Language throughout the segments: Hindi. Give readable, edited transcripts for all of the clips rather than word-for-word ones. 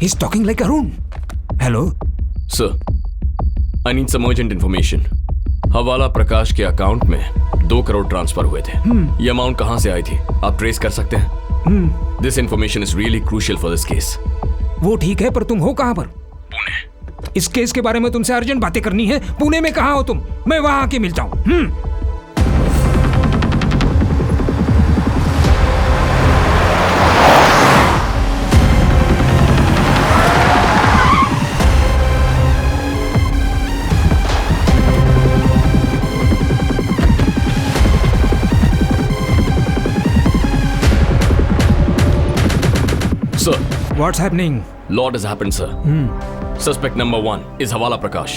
He's talking like Arun. Hello? Sir, I need some urgent information. हवाला प्रकाश के अकाउंट में 2 करोड़ ट्रांसफर हुए थे। ये अमाउंट कहां से आई थी? आप ट्रेस कर सकते हैं? This information is really crucial for this case. वो ठीक है, पर तुम हो कहां पर? पुणे। इस केस के बारे में तुमसे अर्जेंट बातें करनी है। पुणे में कहां हो तुम? मैं वहां आके मिलता हूं। Sir, What's happening? lot has happened, sir. Suspect number 1 is हवाला प्रकाश.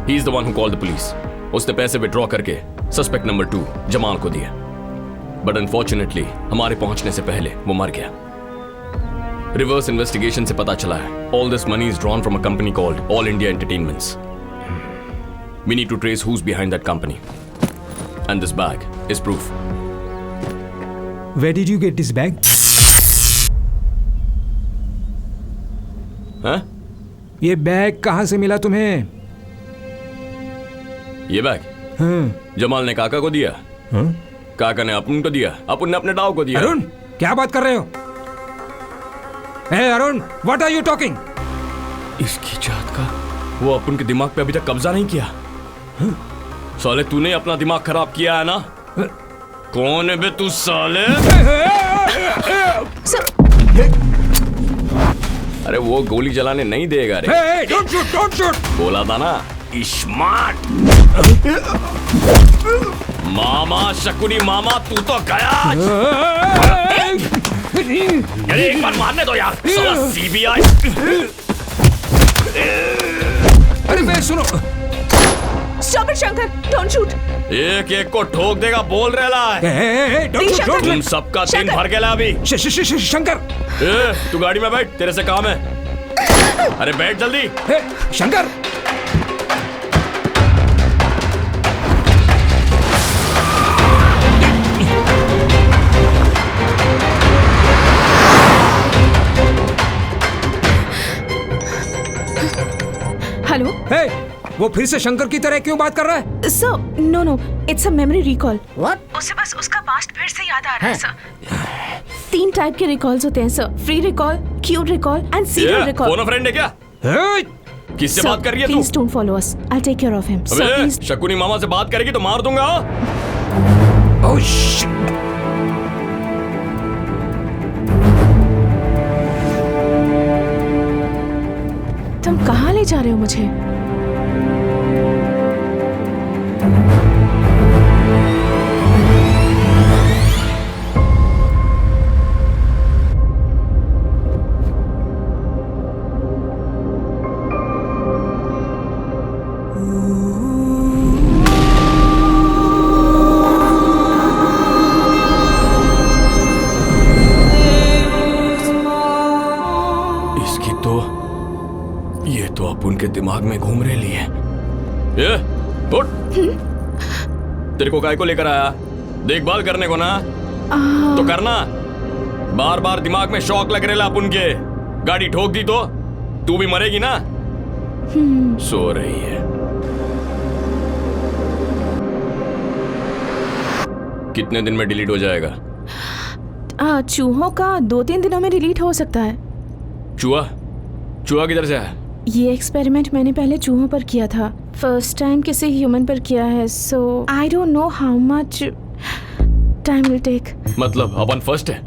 He is the one who called the police. उसने पैसे विड्रॉ करके सस्पेक्ट नंबर 2 जमाल को दिए. But unfortunately, हमारे पहुंचने से पहले वो मर गया. रिवर्स इन्वेस्टिगेशन से पता चला है all this money is drawn from a company called All India Entertainments. We need to trace who's behind that company. And this bag is proof. Where did you get this bag? हाँ? ये बैग कहां से मिला तुम्हें? ये बैग जमाल ने काका को दिया. काका ने अपुन को दिया. अपुन ने अपने डाव को दिया. अरुण, क्या बात कर रहे हो? Arun, what are you talking? इसकी जात का वो अपुन के दिमाग पे अभी तक कब्जा नहीं किया. साले तूने अपना दिमाग खराब किया है ना? कौन है बे तू साले? अरे वो गोली चलाने नहीं देगा रे. Don't shoot, don't shoot. बोला था ना, स्मार्ट. मामा शकुनी मामा, तू तो गया. अरे एक बार मारने दो यार. साला CBI. अरे मैं सुनो. Stop it, Shankar. Don't shoot. एक एक को ठोक देगा बोल रहा है. Don't shoot, don't तुम shoot. सबका दिन भर गया अभी. शंकर. तू गाड़ी में बैठ, तेरे से काम है. अरे बैठ जल्दी. शंकर. हेलो. वो फिर से शंकर की तरह क्यों बात कर रहा है? Sir, no, it's a memory recall. What? उसे बस उसका पास्ट फिर से याद आ रहा है सर. 3 टाइप के रिकॉल्स होते हैं sir. Free recall, cued recall and serial recall. Phone friend है क्या? किससे बात कर रही है तू? Please don't follow us. I take care of him. Sir please. Shakuni मामा से बात करेगी तो मार दूंगा. Oh shit. तुम कहाँ ले जा रहे हो मुझे? ये तो अपुन के दिमाग में घूम रही है. ये उठ. तेरे को काय को लेकर आया? देखभाल करने को ना? तो करना. बार बार दिमाग में शॉक लग रहा अपुन के. गाड़ी ठोक दी तो तू भी मरेगी ना. सो रही है. कितने दिन में डिलीट हो जाएगा? चूहों का 2-3 दिनों में डिलीट हो सकता है. चूहा किधर से है? ये एक्सपेरिमेंट मैंने पहले चूहों पर किया था. फर्स्ट टाइम किसी ह्यूमन पर किया है. So I don't know how much time will take. मतलब अपन फर्स्ट है?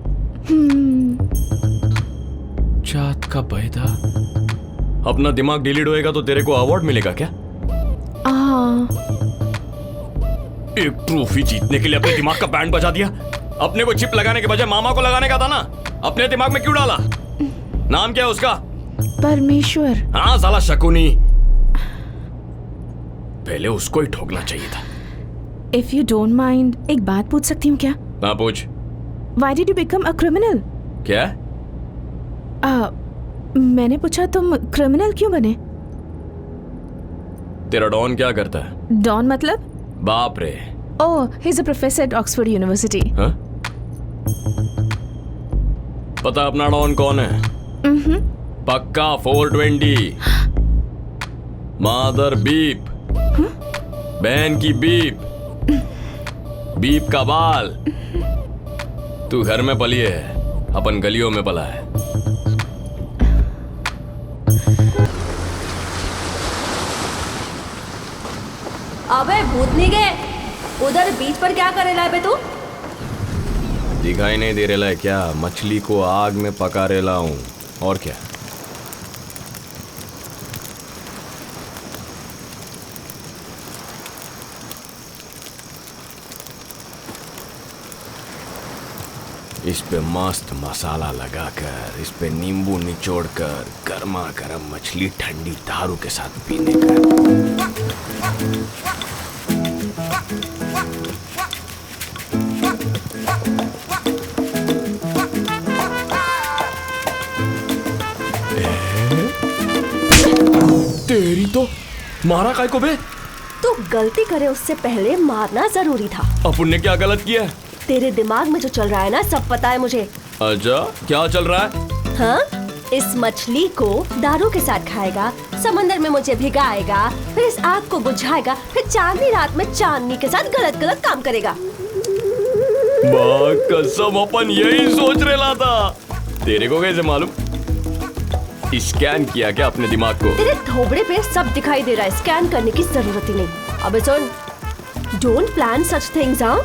जात का पैदा. अपना दिमाग डिलीट होएगा तो तेरे को अवार्ड मिलेगा क्या? एक ट्रॉफी जीतने के लिए अपने दिमाग का बैंड बजा दिया. अपने को चिप लगाने के बजाय मामा को लगाने का था ना. अपने दिमाग में क्यों डाला? नाम क्या है उसका? परमेश्वर. हाँ साला शकुनी. पहले उसको ही ठोकना चाहिए था. इफ यू डोंट माइंड, एक बात पूछ सकती हूँ क्या? हाँ पूछ. Why did you become a criminal? क्या? मैंने पूछा तुम क्रिमिनल क्यों बने? तेरा डॉन क्या करता है? डॉन मतलब? बाप रे. ओह, he is a professor at Oxford University. हाँ? पता अपना डॉन कौन है? पक्का 420। मादर बीप, बहन की बीप, बीप का बाल। तू घर में पली है, अपन गलियों में पला है। अबे भूतनी के उधर बीच पर क्या करेला है बे तू? दिखाई नहीं दे रहा है क्या? मछली को आग में पका रेला हूं, और क्या। इस पे मस्त मसाला लगाकर, इस पे नींबू निचोड़कर गर्मा गर्म मछली ठंडी दारू के साथ पीने का। तेरी तो मारा काय को बे? तू गलती करे उससे पहले मारना जरूरी था। अपन ने क्या गलत किया? तेरे दिमाग में जो चल रहा है ना, सब पता है मुझे। अच्छा, क्या चल रहा है? हाँ, इस मछली को दारू के साथ खाएगा, समंदर में मुझे भिगाएगा, फिर इस आग को बुझाएगा, फिर चांदनी रात में चांदनी के साथ गलत गलत काम करेगा। कसम अपन यही सोच रहा था। तेरे को कैसे मालूम? स्कैन किया क्या अपने दिमाग को? तेरे थोबड़े पे सब दिखाई दे रहा है, स्कैन करने की जरूरत ही नहीं। अबे सुन, डोंट प्लान सच थिंग्स। हाँ,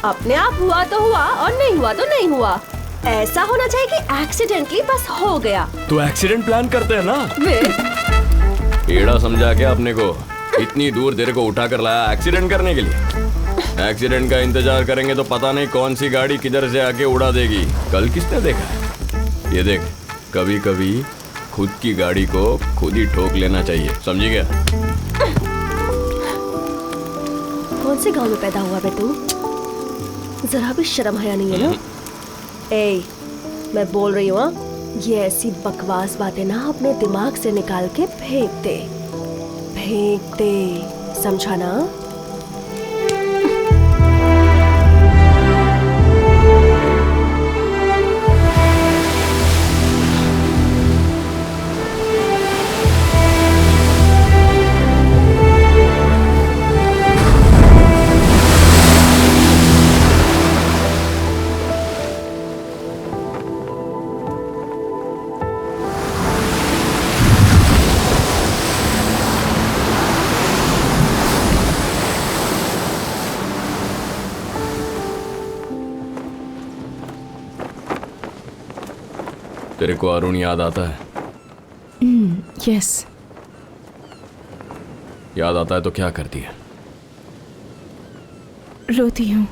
अपने आप हुआ तो हुआ और नहीं हुआ तो नहीं हुआ। ऐसा होना चाहिए कि एक्सीडेंटली बस हो गया। तो एक्सीडेंट प्लान करते हैं ना? वे एड़ा समझा क्या अपने को? इतनी दूर तेरे को उठा कर लाया एक्सीडेंट करने के लिए? एक्सीडेंट का इंतजार करेंगे तो पता नहीं कौन सी गाड़ी किधर से आके उड़ा देगी। कल किसने देखा है? ये देख, कभी कभी खुद की गाड़ी को खुद ही ठोक लेना चाहिए, समझी क्या? कौन से गांव में पैदा हुआ बे तू? जरा भी शर्म हया नहीं है ना? ए, मैं बोल रही हूँ, ये ऐसी बकवास बातें ना अपने दिमाग से निकाल के फेंक दे, फेंक दे, समझा ना? तेरे को अरुण याद आता है? यस। याद आता है तो क्या करती है? रोती हूँ।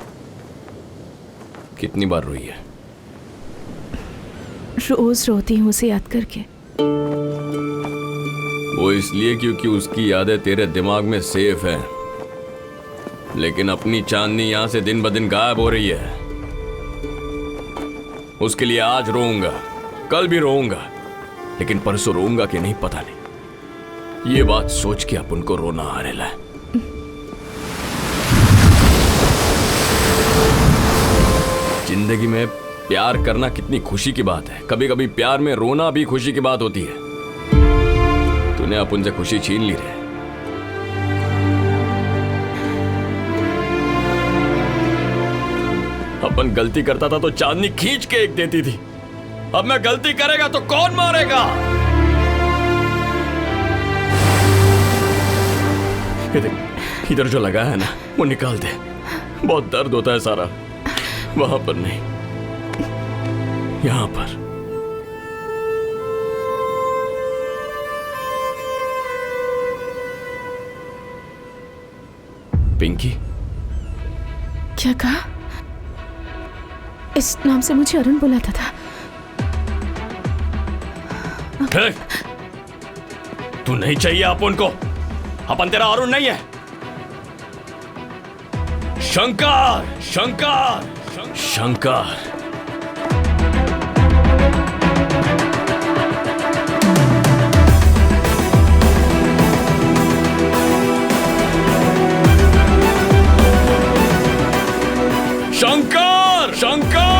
कितनी बार रोई है? रोज रोती हूँ उसे याद करके। वो इसलिए क्योंकि उसकी यादें तेरे दिमाग में सेफ है, लेकिन अपनी चांदनी यहाँ से दिन ब दिन गायब हो रही है। उसके लिए आज रोऊंगा, कल भी रोऊंगा, लेकिन परसों रोऊंगा कि नहीं पता नहीं। ये बात सोच के अपन को रोना आ रहा है। जिंदगी में प्यार करना कितनी खुशी की बात है। कभी कभी प्यार में रोना भी खुशी की बात होती है। तूने अपन से खुशी छीन ली रे। अपन गलती करता था तो चांदनी खींच के एक देती थी। अब मैं गलती करेगा तो कौन मारेगा? ये देख, इधर जो लगा है ना, वो निकाल दे। बहुत दर्द होता है सारा। वहां पर नहीं, यहां पर। पिंकी, क्या कहा? इस नाम से मुझे अरुण बुलाता था। तू नहीं चाहिए अपन को। अपन तेरा अरुण नहीं है। शंकर, शंकर, शंकर। शंकर, शंकर।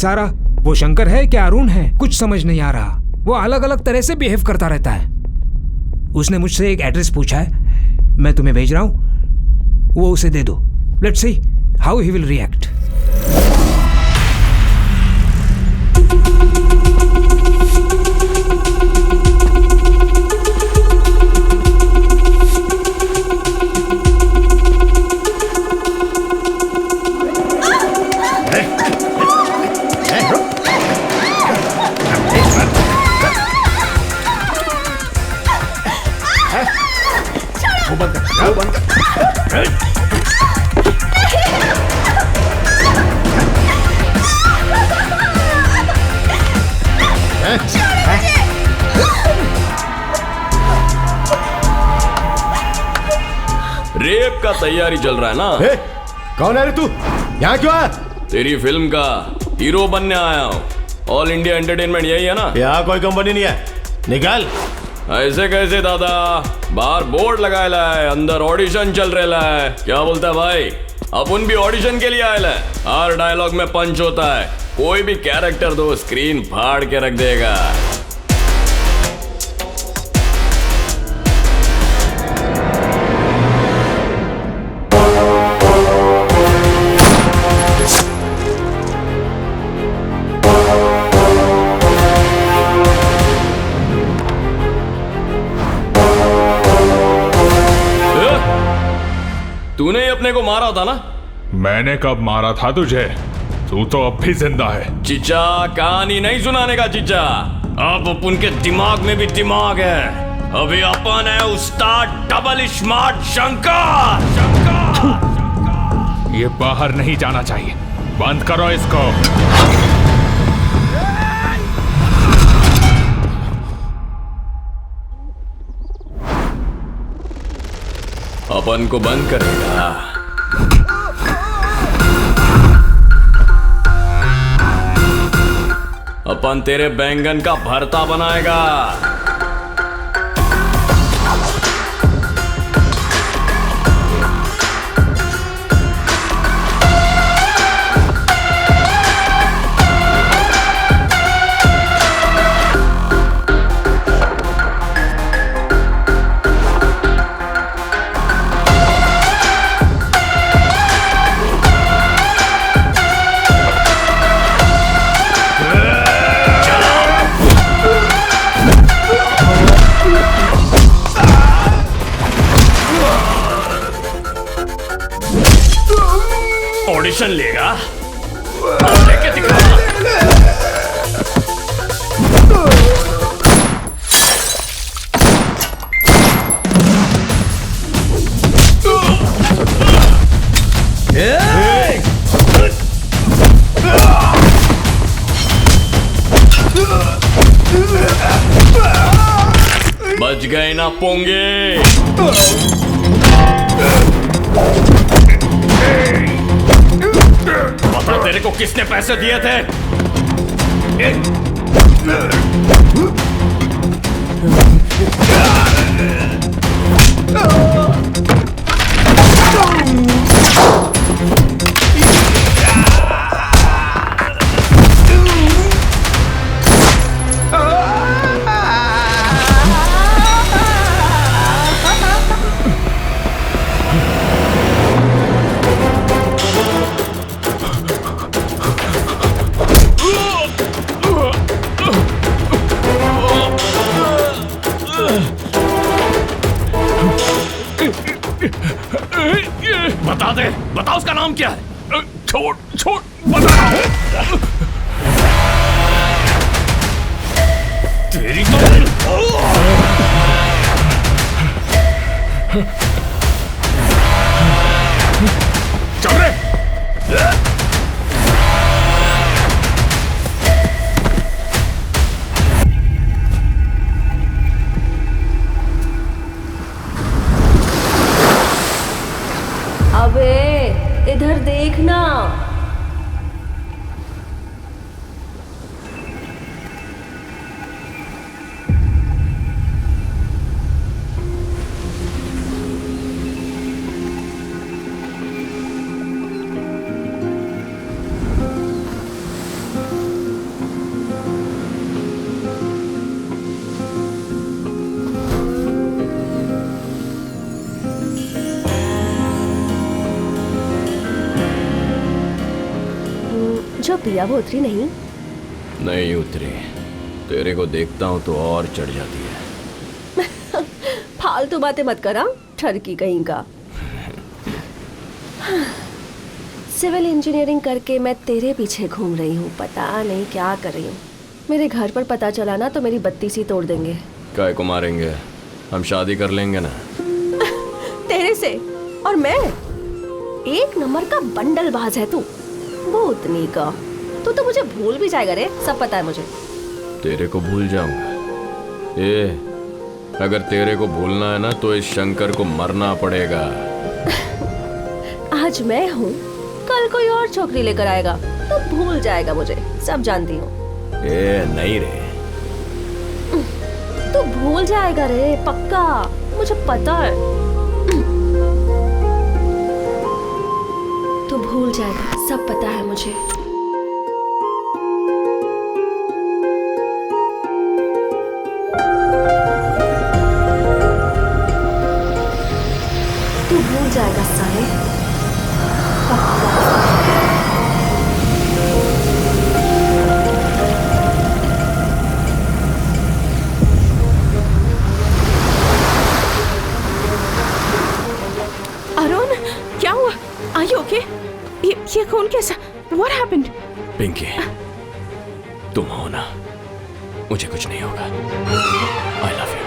सारा, वो शंकर है क्या अरुण है कुछ समझ नहीं आ रहा। वो अलग अलग तरह से बिहेव करता रहता है। उसने मुझसे एक एड्रेस पूछा है, मैं तुम्हें भेज रहा हूं, वो उसे दे दो। Let's see how he will react. Rape का तैयारी चल रहा है ना? कौन है रे तू? यहाँ क्यों आया? तेरी फिल्म का हीरो बनने आया हूँ। ऑल इंडिया एंटरटेनमेंट यही है ना? यहाँ कोई कंपनी नहीं है, निकाल। ऐसे कैसे दादा? बाहर बोर्ड लगाया है, अंदर ऑडिशन चल रहा है। क्या बोलता है भाई? अपन भी ऑडिशन के लिए आया है। हर डायलॉग में पंच होता है। कोई भी कैरेक्टर दो, स्क्रीन फाड़ के रख देगा। तूने ही अपने को मारा था ना? मैंने कब मारा था तुझे? तू तो अब भी जिंदा है। चिचा, कहानी नहीं सुनाने का चिचा। अब अपन के दिमाग में भी दिमाग है। अभी अपन है उस्ताद डबल स्मार्ट शंकर। ये बाहर नहीं जाना चाहिए, बंद करो इसको। अपन को बंद करेगा। अपन तेरे बैंगन का भरता बनाएगा। ऑडिशन लेगा? लेके दिखा। बच गए ना पोंगे। पता तेरे को किसने पैसे दिए थे? बता दे, बता उसका नाम क्या है? छोड़ छोड़, बता। तेरी चल रे। अबे इधर देखना। पिया वो उतरी नहीं? नहीं उतरी। तेरे को देखता हूँ तो और चढ़ जाती है। फालतू बातें मत करा, ठरकी कहीं का। सिविल इंजीनियरिंग करके मैं तेरे पीछे घूम रही हूँ, पता नहीं क्या कर रही हूँ। मेरे घर पर पता चला ना तो मेरी बत्ती सी तोड़ देंगे। काय को मारेंगे? हम शादी कर लेंगे ना। तेरे से? और मैं? एक नंबर का बंडल बाज है तू, भूतनी का। तू तो मुझे भूल भी जाएगा रे, सब पता है मुझे। तेरे को भूल जाऊंगा? अगर तेरे को भूलना है ना तो इस शंकर को मरना पड़ेगा। आज मैं हूँ, कल कोई और छोकरी लेकर आएगा तो भूल जाएगा मुझे, सब जानती हूँ। नहीं रे, तू भूल जाएगा रे, पक्का, मुझे पता है। तू भूल जाएगा, सब पता है मुझे। तू भूल जाएगा साले, अरुण, क्या हुआ? Are you okay? ये खून कैसा? What happened? पिंकी, तुम हो ना, मुझे कुछ नहीं होगा। I love you.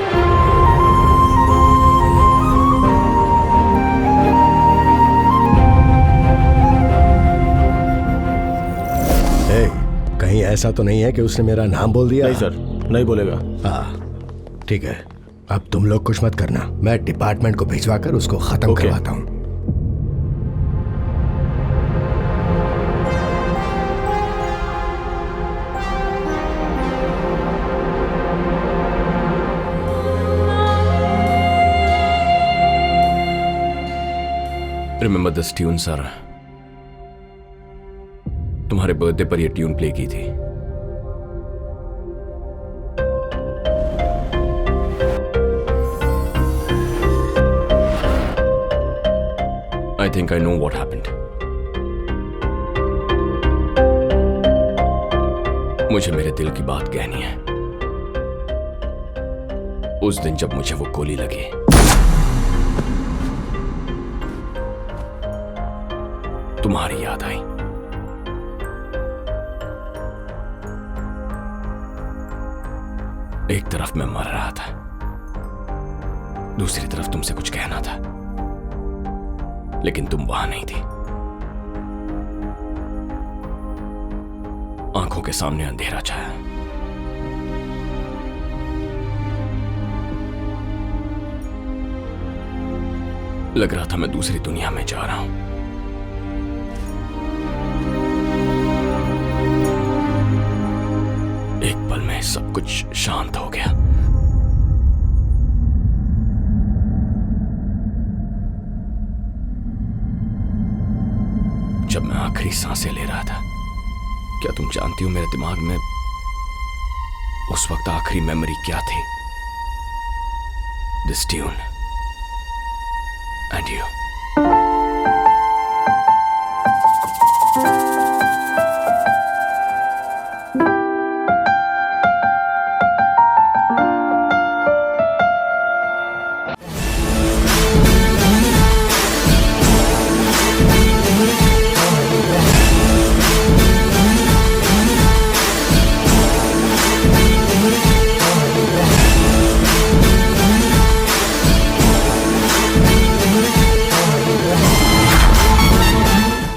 कहीं ऐसा तो नहीं है कि उसने मेरा नाम बोल दिया? नहीं सर, नहीं बोलेगा। हाँ ठीक है, अब तुम लोग कुछ मत करना, मैं डिपार्टमेंट को भिजवा कर उसको खत्म करवाता हूँ। Remember this tune, Sarah? तुम्हारे बर्थडे पर यह ट्यून प्ले की थी। I think I know what happened. मुझे मेरे दिल की बात कहनी है। उस दिन जब मुझे वो गोली लगी, तुम्हारी याद आई। एक तरफ मैं मर रहा था, दूसरी तरफ तुमसे कुछ कहना था, लेकिन तुम वहां नहीं थी। आंखों के सामने अंधेरा छाया। लग रहा था मैं दूसरी दुनिया में जा रहा हूं। एक पल में सब कुछ शांत हो गया। जब मैं आखिरी सांसें ले रहा था, क्या तुम जानती हो मेरे दिमाग में उस वक्त आखिरी मेमोरी क्या थी? This tune and you.